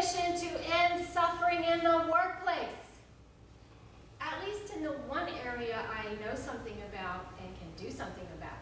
mission to end suffering in the workplace. At least in the one area I know something about and can do something about.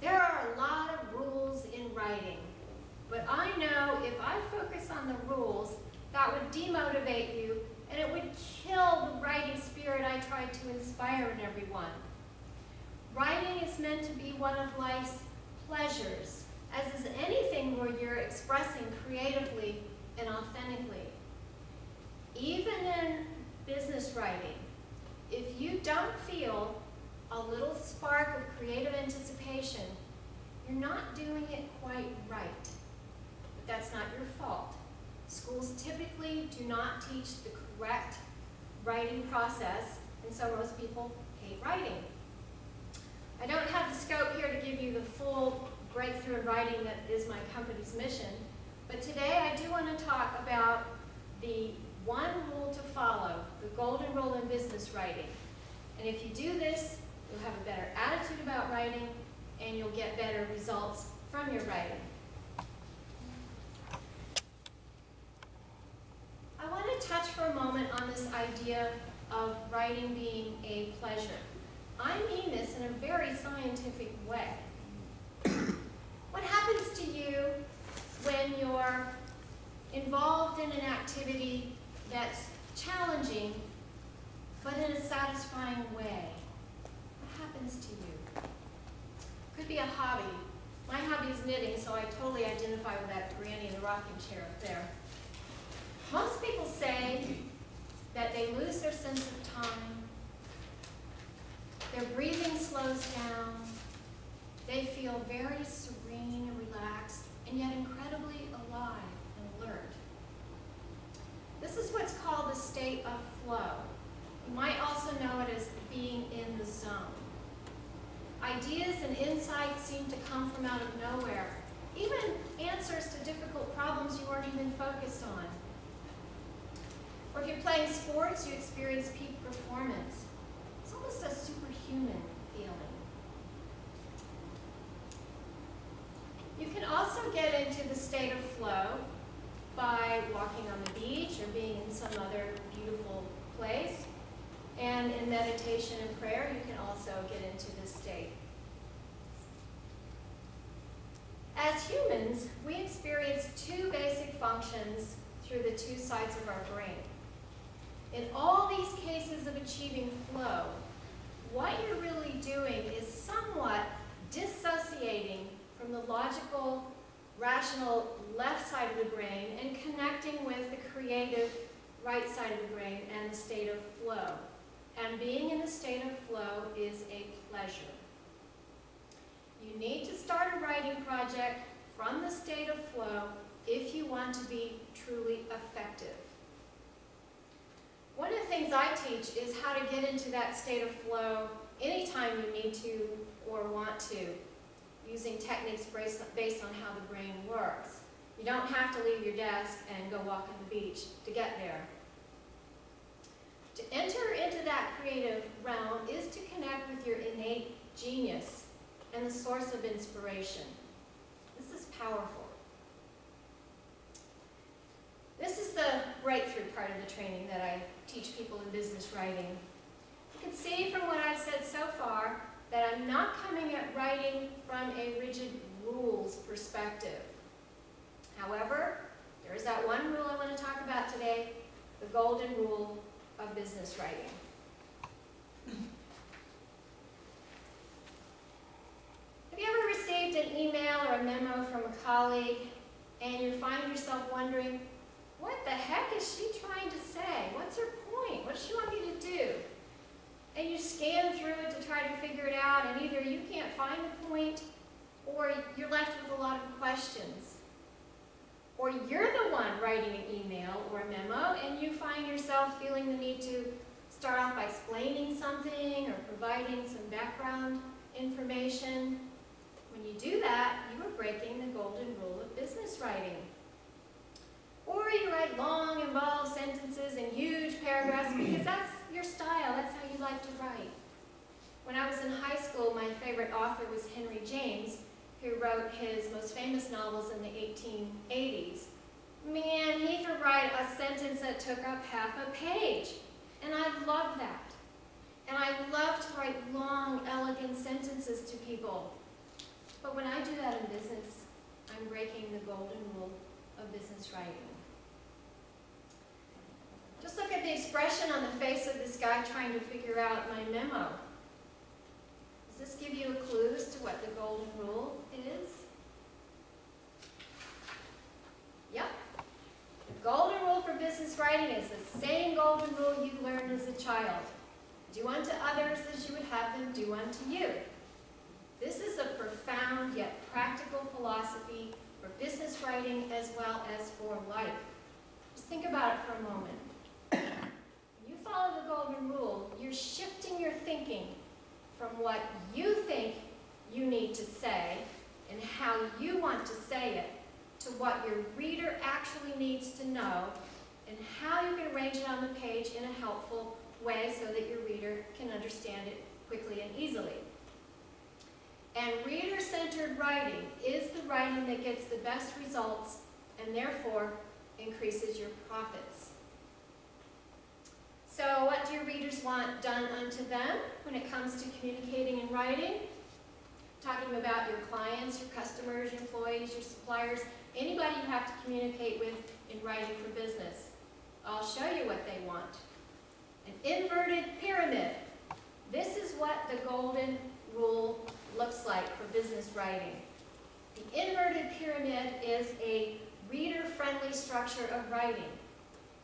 There are a lot of rules in writing, but I know if I focus on the rules, that would demotivate you and it would kill the writing spirit I try to inspire in everyone. Writing is meant to be one of life's pleasures, as is anything where you're expressing creatively and authentically. Even in business writing, if you don't feel a little spark of creative anticipation, you're not doing it quite right. But that's not your fault. Schools typically do not teach the correct writing process, and so most people hate writing. I don't have the scope here to give you the full breakthrough in writing that is my company's mission, but today I do want to talk about the one rule to follow, the golden rule in business writing. And if you do this, you'll have a better attitude about writing and you'll get better results from your writing. I want to touch for a moment on this idea of writing being a pleasure. I mean this in a very scientific way. What happens to you when you're involved in an activity that's challenging, but in a satisfying way? What happens to you? Could be a hobby. My hobby is knitting, so I totally identify with that granny in the rocking chair up there. Most people say that they lose their sense of time, their breathing slows down, they feel very serene and relaxed, and yet incredibly alive and alert. This is what's called the state of flow. You might also know it as being in the zone. Ideas and insights seem to come from out of nowhere, even answers to difficult problems you weren't even focused on. Or if you're playing sports, you experience peak performance. It's almost a superhuman feeling. You can also get into the state of flow by walking on the beach or being in some other beautiful place. And in meditation and prayer, you can also get into this state. As humans, we experience two basic functions through the two sides of our brain. In all these cases of achieving flow, what you're really doing is somewhat dissociating from the logical, rational left side of the brain and connecting with the creative right side of the brain and the state of flow. And being in the state of flow is a pleasure. You need to start a writing project from the state of flow if you want to be truly effective. One of the things I teach is how to get into that state of flow anytime you need to or want to, using techniques based on how the brain works. You don't have to leave your desk and go walk on the beach to get there. To enter into that creative realm is to connect with your innate genius and the source of inspiration. This is powerful. This is the breakthrough part of the training that I teach people in business writing. You can see from what I've said so far that I'm not coming at writing from a rigid rules perspective. However, there is that one rule I want to talk about today, the golden rule of business writing. Have you ever received an email or a memo from a colleague and you find yourself wondering, what the heck is she trying to say? What's her point? What does she want me to do? And you scan through it to try to figure it out, and either you can't find the point or you're left with a lot of questions. Or you're the one writing an email or a memo and you find yourself feeling the need to start off by explaining something or providing some background information. When you do that, you are breaking the golden rule of business writing. Or you write long, involved sentences and huge paragraphs because that's your style, that's how you like to write. When I was in high school, my favorite author was Henry James, who wrote his most famous novels in the 1880s. Man, he could write a sentence that took up half a page. And I love that. And I love to write long, elegant sentences to people. But when I do that in business, I'm breaking the golden rule of business writing. Just look at the expression on the face of this guy trying to figure out my memo. Does this give you a clue as to what the golden rule is? Yep. The golden rule for business writing is the same golden rule you learned as a child. Do unto others as you would have them do unto you. This is a profound yet practical philosophy for business writing as well as for life. Just think about it for a moment. When you follow the golden rule, you're shifting your thinking from what you think you need to say and how you want to say it to what your reader actually needs to know and how you can arrange it on the page in a helpful way so that your reader can understand it quickly and easily. And reader-centered writing is the writing that gets the best results and therefore increases your profits. So what do your readers want done unto them when it comes to communicating and writing? Talking about your clients, your customers, your employees, your suppliers, anybody you have to communicate with in writing for business. I'll show you what they want. An inverted pyramid. This is what the golden rule looks like for business writing. The inverted pyramid is a reader-friendly structure of writing.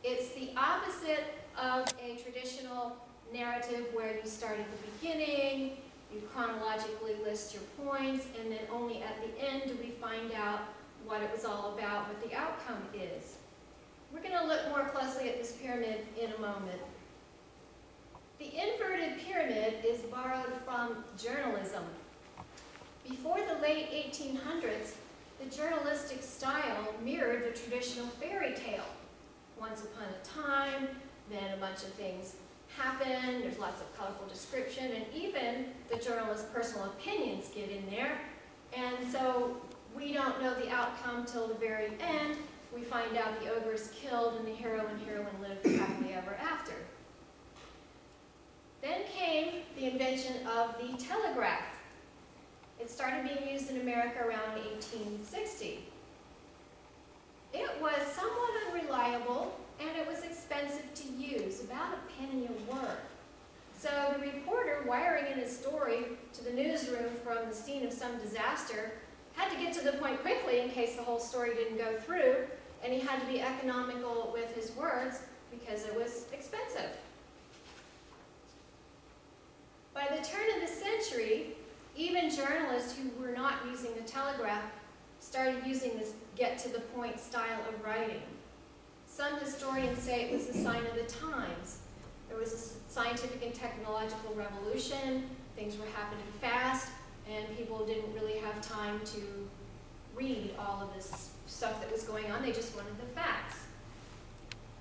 It's the opposite of a traditional narrative where you start at the beginning, you chronologically list your points, and then only at the end do we find out what it was all about, what the outcome is. We're going to look more closely at this pyramid in a moment. The inverted pyramid is borrowed from journalism. Before the late 1800s, the journalistic style mirrored the traditional fairy tale. Once upon a time, then a bunch of things happen, there's lots of colorful description, and even the journalist's personal opinions get in there. And so we don't know the outcome till the very end. We find out the ogre is killed and the hero and heroine live happily ever after. Then came the invention of the telegraph. It started being used in America around 1860. It was somewhat unreliable and it was expensive to use, about a penny a word. So the reporter wiring in his story to the newsroom from the scene of some disaster had to get to the point quickly in case the whole story didn't go through, and he had to be economical with his words because it was expensive. By the turn of the century, even journalists who were not using the telegraph started using this get-to-the-point style of writing. Some historians say it was a sign of the times. There was a scientific and technological revolution, things were happening fast, and people didn't really have time to read all of this stuff that was going on. They just wanted the facts.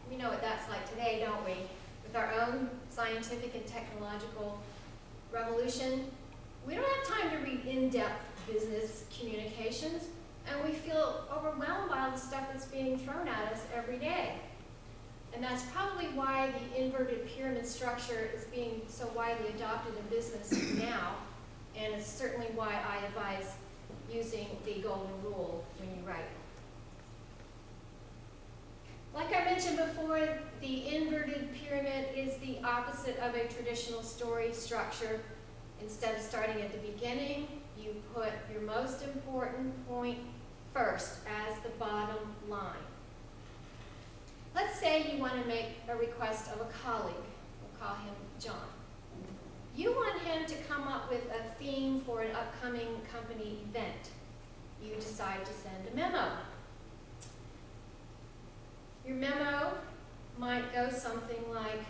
We know what that's like today, don't we? With our own scientific and technological revolution, we don't have time to read in-depth business communications, and we feel overwhelmed by all the stuff that's being thrown at us every day. And that's probably why the inverted pyramid structure is being so widely adopted in business now, and it's certainly why I advise using the golden rule when you write. Like I mentioned before, the inverted pyramid is the opposite of a traditional story structure. Instead of starting at the beginning, you put your most important point first as the bottom line. Let's say you want to make a request of a colleague. We'll call him John. You want him to come up with a theme for an upcoming company event. You decide to send a memo. Your memo might go something like,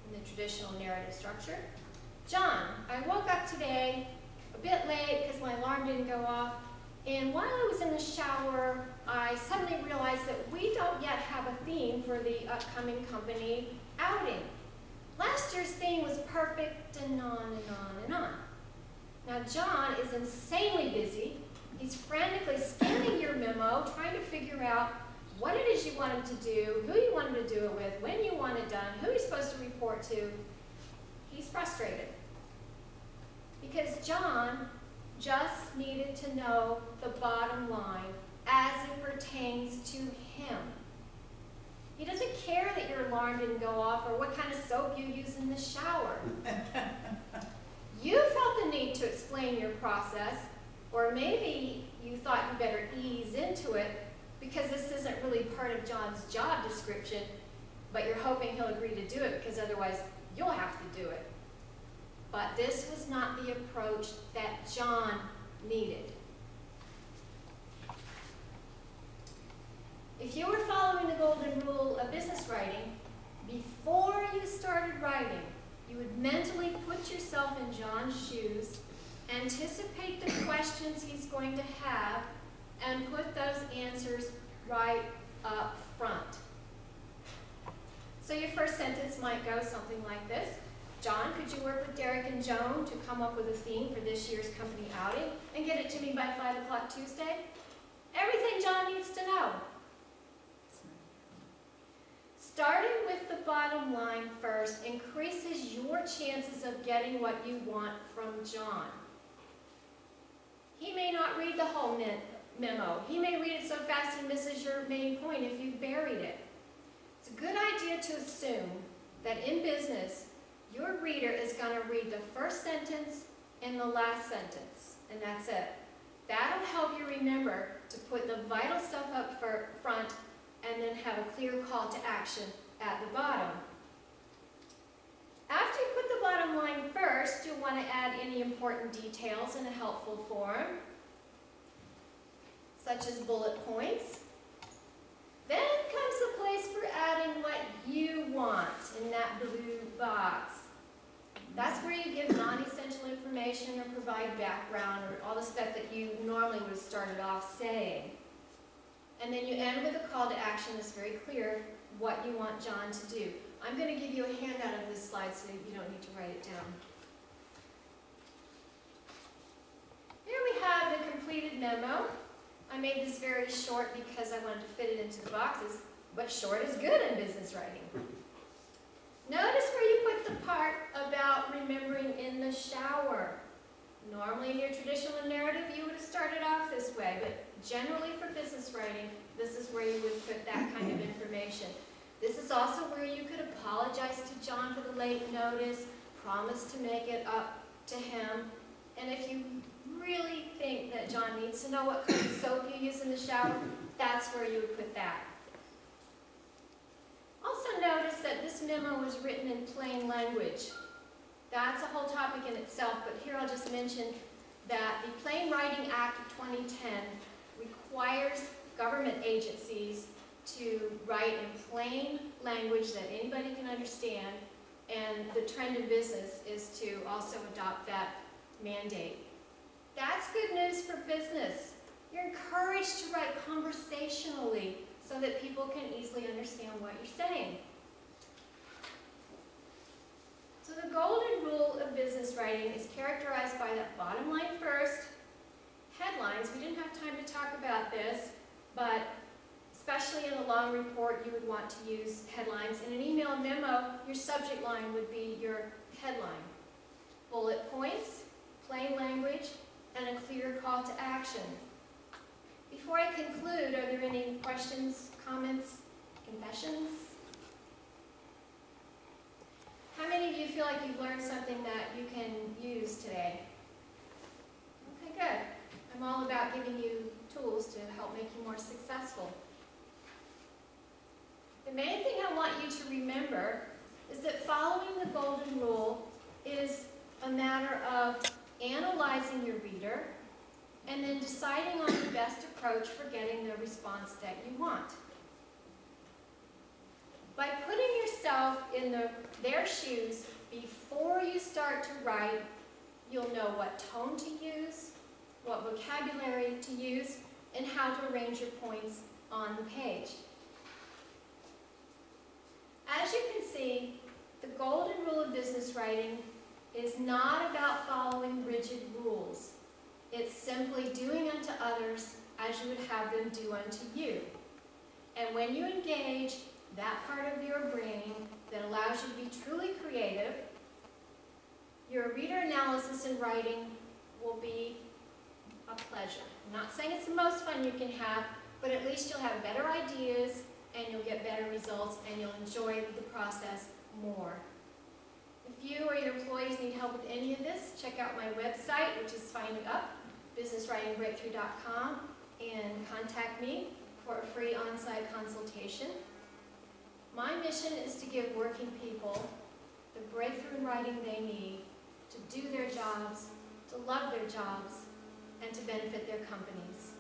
in the traditional narrative structure, John, I woke up today a bit late because my alarm didn't go off, and while I was in the shower, I suddenly realized that we don't yet have a theme for the upcoming company outing. Last year's theme was perfect, and on and on and on. Now, John is insanely busy. He's frantically scanning your memo, trying to figure out what it is you want him to do, who you want him to do it with, when you want it done, who you're supposed to report to, he's frustrated. Because John just needed to know the bottom line as it pertains to him. He doesn't care that your alarm didn't go off or what kind of soap you use in the shower. You felt the need to explain your process, or maybe you thought you better ease into it because this isn't really part of John's job description, but you're hoping he'll agree to do it because otherwise you'll have to do it. But this was not the approach that John needed. If you were following the golden rule of business writing, before you started writing, you would mentally put yourself in John's shoes, anticipate the questions he's going to have, and put those answers right up front. So your first sentence might go something like this. John, could you work with Derek and Joan to come up with a theme for this year's company outing and get it to me by 5 o'clock Tuesday? Everything John needs to know. Starting with the bottom line first increases your chances of getting what you want from John. He may not read the whole memo. He may read it so fast he misses your main point if you've buried it. It's a good idea to assume that in business, your reader is going to read the first sentence and the last sentence, and that's it. That'll help you remember to put the vital stuff up front and then have a clear call to action at the bottom. After you put the bottom line first, you'll want to add any important details in a helpful form, such as bullet points. Then comes the place for adding what you want in that blue box. That's where you give non-essential information or provide background or all the stuff that you normally would have started off saying. And then you end with a call to action that's very clear what you want John to do. I'm going to give you a handout of this slide so you don't need to write it down. Here we have the completed memo. I made this very short because I wanted to fit it into the boxes, but short is good in business writing. Notice where you put the part about remembering in the shower. Normally in your traditional narrative you would have started off this way, but generally for business writing, this is where you would put that kind of information. This is also where you could apologize to John for the late notice, promise to make it up to him, and if you really think that John needs to know what kind of soap you use in the shower, that's where you would put that. Also notice that this memo was written in plain language. That's a whole topic in itself, but here I'll just mention that the Plain Writing Act of 2010 requires government agencies to write in plain language that anybody can understand, and the trend in business is to also adopt that mandate. That's good news for business. You're encouraged to write conversationally so that people can easily understand what you're saying. So the golden rule of business writing is characterized by that bottom line first, headlines. We didn't have time to talk about this, but especially in a long report, you would want to use headlines. In an email memo, your subject line would be your headline. Bullet points, plain language, and a clear call to action. Before I conclude, are there any questions, comments, confessions? How many of you feel like you've learned something that you can use today? Okay, good. I'm all about giving you tools to help make you more successful. The main thing I want you to remember is that following the golden rule is a matter of analyzing your reader and then deciding on the best approach for getting the response that you want. By putting yourself in their shoes before you start to write, you'll know what tone to use, what vocabulary to use, and how to arrange your points on the page. As you can see, the golden rule of business writing is not about following rigid rules. It's simply doing unto others as you would have them do unto you. And when you engage that part of your brain that allows you to be truly creative, your reader analysis and writing will be a pleasure. I'm not saying it's the most fun you can have, but at least you'll have better ideas and you'll get better results and you'll enjoy the process more. If you or your employees need help with any of this, check out my website, which is Finding Up, businesswritingbreakthrough.com, and contact me for a free on-site consultation. My mission is to give working people the breakthrough in writing they need to do their jobs, to love their jobs, and to benefit their companies.